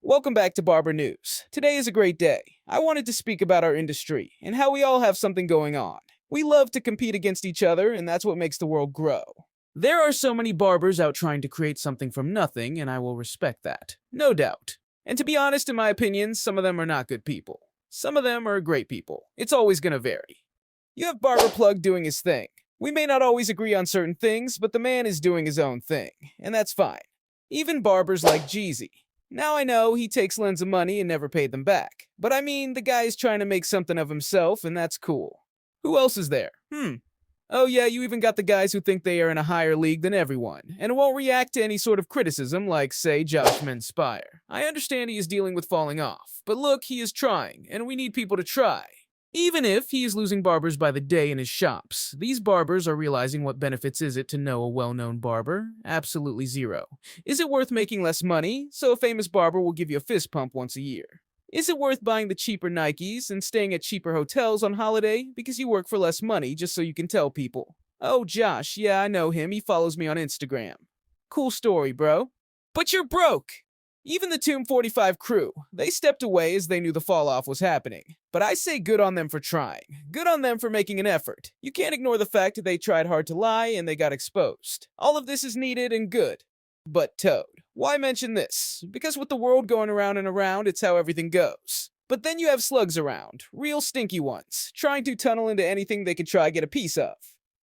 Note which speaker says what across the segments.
Speaker 1: Welcome back to Barber News. Today is a great day. I wanted to speak about our industry and how we all have something going on. We love to compete against each other, and that's what makes the world grow. There are so many barbers out trying to create something from nothing, and I will respect that. No doubt. And to be honest, in my opinion, some of them are not good people. Some of them are great people. It's always gonna vary. You have Barber Plug doing his thing. We may not always agree on certain things, but the man is doing his own thing, and that's fine. Even barbers like Jeezy. Now I know he takes lends of money and never paid them back, but I mean, the guy is trying to make something of himself, and that's cool. Who else is there? Oh yeah, you even got the guys who think they are in a higher league than everyone, and won't react to any sort of criticism like, say, Josh Spire. I understand he is dealing with falling off, but look, he is trying, and we need people to try. Even if he is losing barbers by the day in his shops, these barbers are realizing what benefits is it to know a well-known barber? Absolutely zero. Is it worth making less money, so a famous barber will give you a fist pump once a year? Is it worth buying the cheaper Nikes and staying at cheaper hotels on holiday because you work for less money just so you can tell people, "Oh, Josh, yeah, I know him, he follows me on Instagram." Cool story, bro. But you're broke! Even the Tomb 45 crew, they stepped away as they knew the fall-off was happening. But I say good on them for trying. Good on them for making an effort. You can't ignore the fact that they tried hard to lie and they got exposed. All of this is needed and good. But Toad, why mention this? Because with the world going around and around, it's how everything goes. But then you have slugs around, real stinky ones, trying to tunnel into anything they can try get a piece of.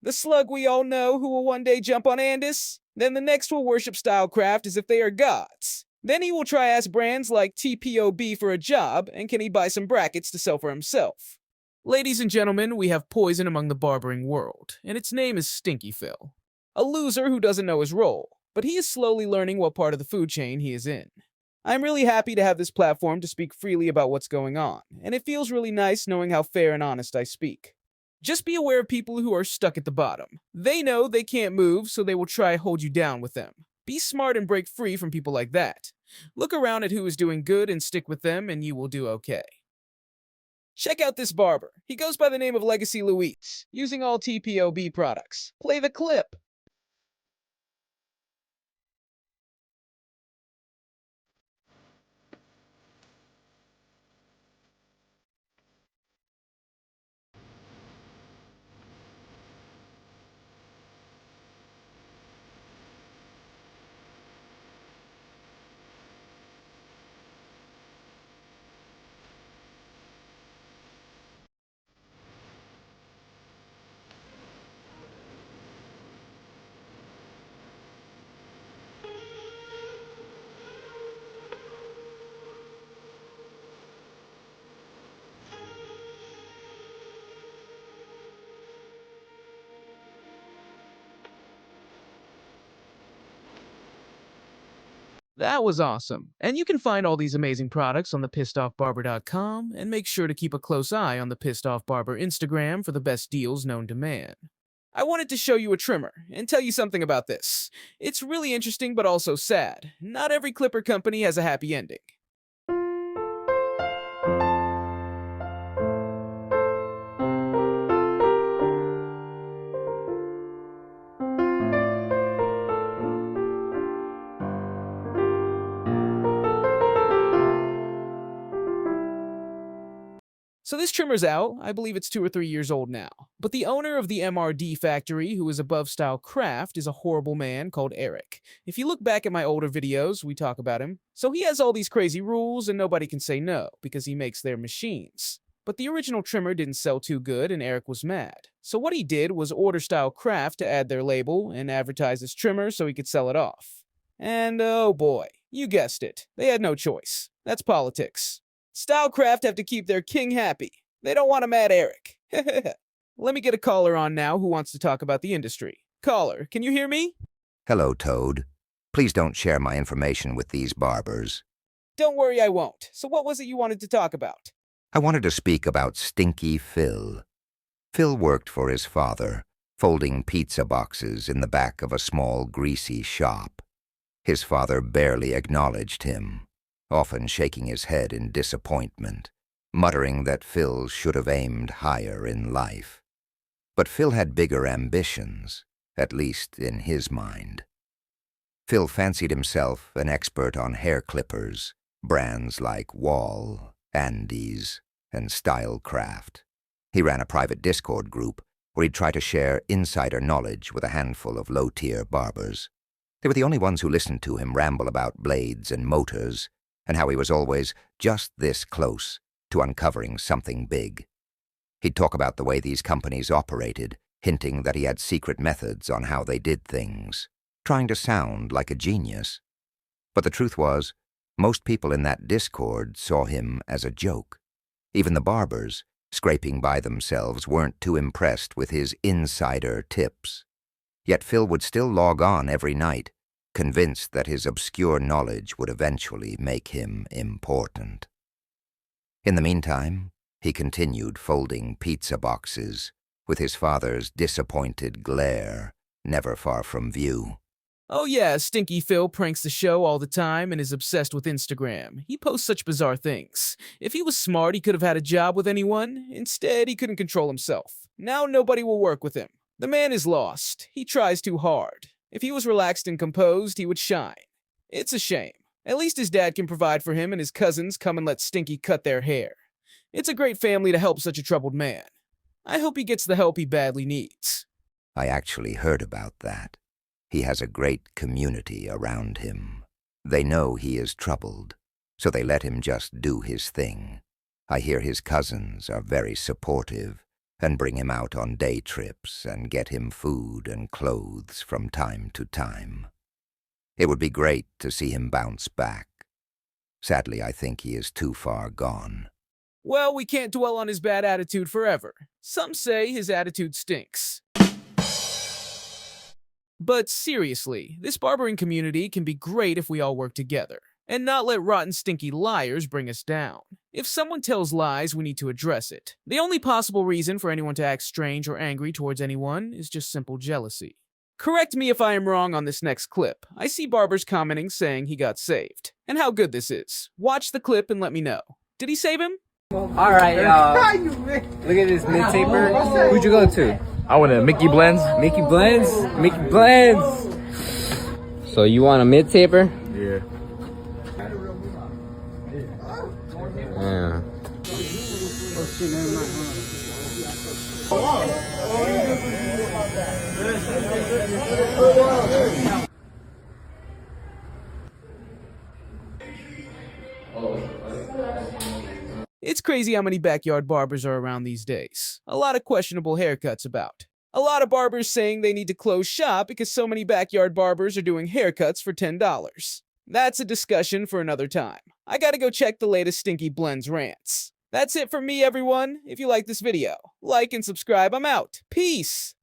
Speaker 1: The slug we all know who will one day jump on Andis, then the next will worship Stylecraft as if they are gods. Then he will try ask brands like TPOB for a job, and can he buy some brackets to sell for himself? Ladies and gentlemen, we have poison among the barbering world, and its name is Stinky Phil. A loser who doesn't know his role, but he is slowly learning what part of the food chain he is in. I'm really happy to have this platform to speak freely about what's going on, and it feels really nice knowing how fair and honest I speak. Just be aware of people who are stuck at the bottom. They know they can't move, so they will try to hold you down with them. Be smart and break free from people like that. Look around at who is doing good and stick with them, and you will do okay. Check out this barber. He goes by the name of Legacy Luis, using all TPOB products. Play the clip. That was awesome. And you can find all these amazing products on the pissedoffbarber.com, and make sure to keep a close eye on the Pissed Off Barber Instagram for the best deals known to man. I wanted to show you a trimmer and tell you something about this. It's really interesting but also sad. Not every clipper company has a happy ending. So this trimmer's out. I believe it's 2 or 3 years old now. But the owner of the MRD factory, who is above Style Craft, is a horrible man called Eric. If you look back at my older videos, we talk about him. So he has all these crazy rules and nobody can say no, because he makes their machines. But the original trimmer didn't sell too good and Eric was mad. So what he did was order Style Craft to add their label and advertise this trimmer so he could sell it off. And oh boy, you guessed it. They had no choice. That's politics. Stylecraft have to keep their king happy. They don't want a mad Eric. Let me get a caller on now who wants to talk about the industry. Caller, can you hear me?
Speaker 2: Hello, Toad. Please don't share my information with these barbers.
Speaker 1: Don't worry, I won't. So what was it you wanted to talk about?
Speaker 2: I wanted to speak about Stinky Phil. Phil worked for his father, folding pizza boxes in the back of a small, greasy shop. His father barely acknowledged him, often shaking his head in disappointment, muttering that Phil should have aimed higher in life. But Phil had bigger ambitions, at least in his mind. Phil fancied himself an expert on hair clippers, brands like Wall, Andes, and Stylecraft. He ran a private Discord group where he'd try to share insider knowledge with a handful of low-tier barbers. They were the only ones who listened to him ramble about blades and motors, and how he was always just this close to uncovering something big. He'd talk about the way these companies operated, hinting that he had secret methods on how they did things, trying to sound like a genius. But the truth was, most people in that Discord saw him as a joke. Even the barbers, scraping by themselves, weren't too impressed with his insider tips. Yet Phil would still log on every night, convinced that his obscure knowledge would eventually make him important. In the meantime, he continued folding pizza boxes, with his father's disappointed glare never far from view.
Speaker 1: Oh yeah, Stinky Phil pranks the show all the time and is obsessed with Instagram. He posts such bizarre things. If he was smart, he could have had a job with anyone. Instead, he couldn't control himself. Now nobody will work with him. The man is lost. He tries too hard. If he was relaxed and composed, he would shine. It's a shame. At least his dad can provide for him and his cousins come and let Stinky cut their hair. It's a great family to help such a troubled man. I hope he gets the help he badly needs.
Speaker 2: I actually heard about that. He has a great community around him. They know he is troubled, so they let him just do his thing. I hear his cousins are very supportive and bring him out on day trips and get him food and clothes from time to time. It would be great to see him bounce back. Sadly, I think he is too far gone.
Speaker 1: Well, we can't dwell on his bad attitude forever. Some say his attitude stinks. But seriously, this barbering community can be great if we all work together, and not let rotten, stinky liars bring us down. If someone tells lies, we need to address it. The only possible reason for anyone to act strange or angry towards anyone is just simple jealousy. Correct me if I am wrong on this next clip. I see barbers commenting saying he got saved, and how good this is. Watch the clip and let me know. Did he save him?
Speaker 3: Alright, y'all. Look at this mid-taper. Who'd you go to?
Speaker 4: I want a Mickey Blends.
Speaker 3: Mickey Blends? Mickey Blends! So you want a mid-taper?
Speaker 4: Yeah.
Speaker 3: Yeah.
Speaker 1: It's crazy how many backyard barbers are around these days. A lot of questionable haircuts about. A lot of barbers saying they need to close shop because so many backyard barbers are doing haircuts for $10. That's a discussion for another time. I gotta go check the latest Stinky Blends rants. That's it from me, everyone. If you like this video, like and subscribe. I'm out. Peace!